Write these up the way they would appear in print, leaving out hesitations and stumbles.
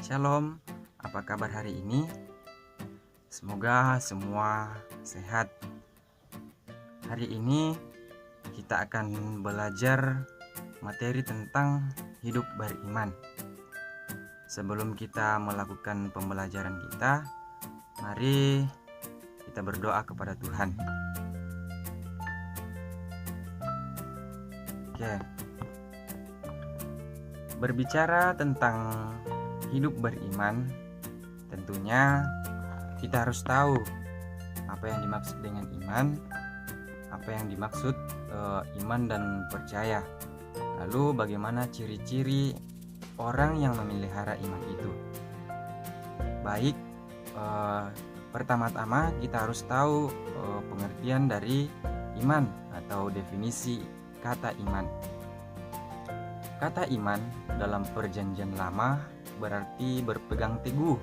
Shalom, apa kabar hari ini? Semoga semua sehat. Hari ini kita akan belajar materi tentang hidup beriman. Sebelum kita melakukan pembelajaran kita, mari kita berdoa kepada Tuhan. Oke. Berbicara tentang hidup beriman, tentunya kita harus tahu apa yang dimaksud dengan iman, apa yang dimaksud iman dan percaya. Lalu bagaimana ciri-ciri orang yang memelihara iman itu? Baik, pertama-tama kita harus tahu pengertian dari iman atau definisi kata iman. Kata iman dalam Perjanjian Lama berarti berpegang teguh.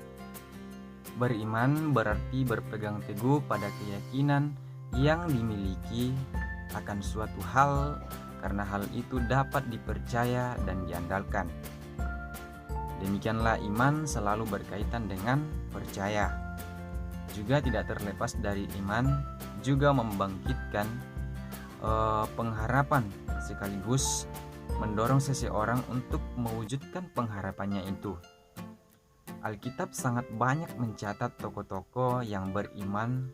Beriman berarti berpegang teguh pada keyakinan yang dimiliki akan suatu hal karena hal itu dapat dipercaya dan diandalkan. Demikianlah iman selalu berkaitan dengan percaya. Juga tidak terlepas dari iman juga membangkitkan pengharapan sekaligus mendorong seseorang untuk mewujudkan pengharapannya itu. Alkitab sangat banyak mencatat tokoh-tokoh yang beriman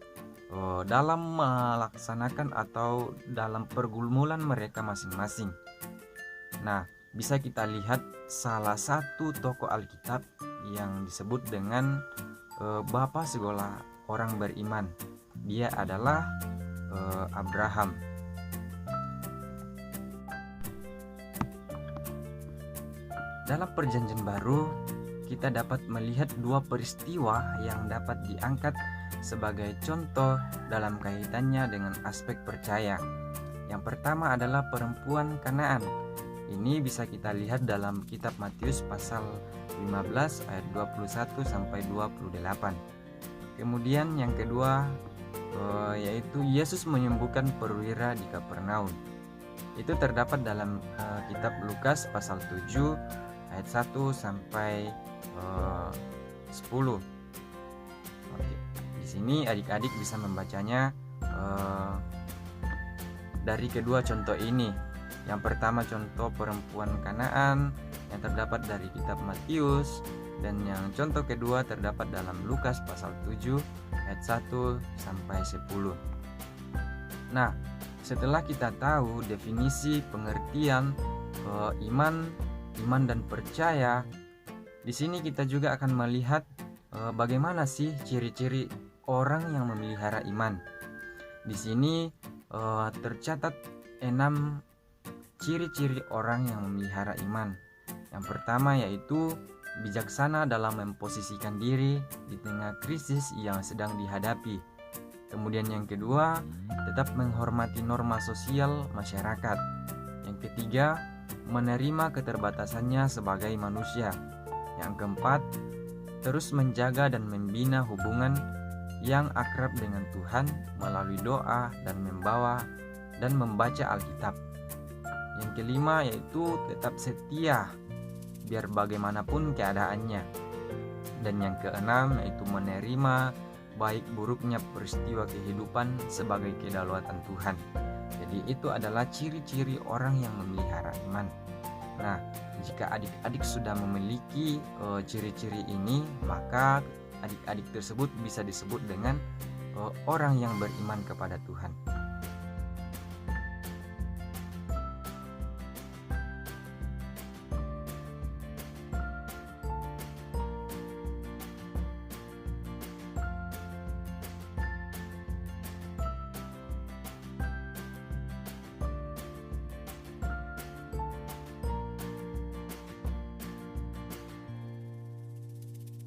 dalam melaksanakan atau dalam pergumulan mereka masing-masing. Nah, bisa kita lihat salah satu tokoh Alkitab yang disebut dengan Bapa segala orang beriman. Dia adalah Abraham. Dalam Perjanjian Baru, kita dapat melihat dua peristiwa yang dapat diangkat sebagai contoh dalam kaitannya dengan aspek percaya. Yang pertama adalah perempuan Kanaan. Ini bisa kita lihat dalam kitab Matius pasal 15 ayat 21 sampai 28. Kemudian yang kedua yaitu Yesus menyembuhkan perwira di Kapernaum. Itu terdapat dalam kitab Lukas pasal 7 ayat 1 sampai 10. Oke. Di sini adik-adik bisa membacanya dari kedua contoh ini. Yang pertama contoh perempuan Kanaan yang terdapat dari kitab Matius, dan yang contoh kedua terdapat dalam Lukas pasal 7 ayat 1 sampai 10. Nah, setelah kita tahu definisi pengertian iman dan percaya, di sini kita juga akan melihat bagaimana sih ciri-ciri orang yang memelihara iman. Di sini tercatat 6 ciri-ciri orang yang memelihara iman. Yang pertama yaitu bijaksana dalam memposisikan diri di tengah krisis yang sedang dihadapi. Kemudian yang kedua, tetap menghormati norma sosial masyarakat. Yang ketiga, menerima keterbatasannya sebagai manusia. Yang keempat, terus menjaga dan membina hubungan yang akrab dengan Tuhan melalui doa dan membaca Alkitab. Yang kelima yaitu tetap setia biar bagaimanapun keadaannya. Dan yang keenam yaitu menerima baik buruknya peristiwa kehidupan sebagai kedaulatan Tuhan. Jadi itu adalah ciri-ciri orang yang memelihara iman. Nah, jika adik-adik sudah memiliki ciri-ciri ini, maka adik-adik tersebut bisa disebut dengan orang yang beriman kepada Tuhan.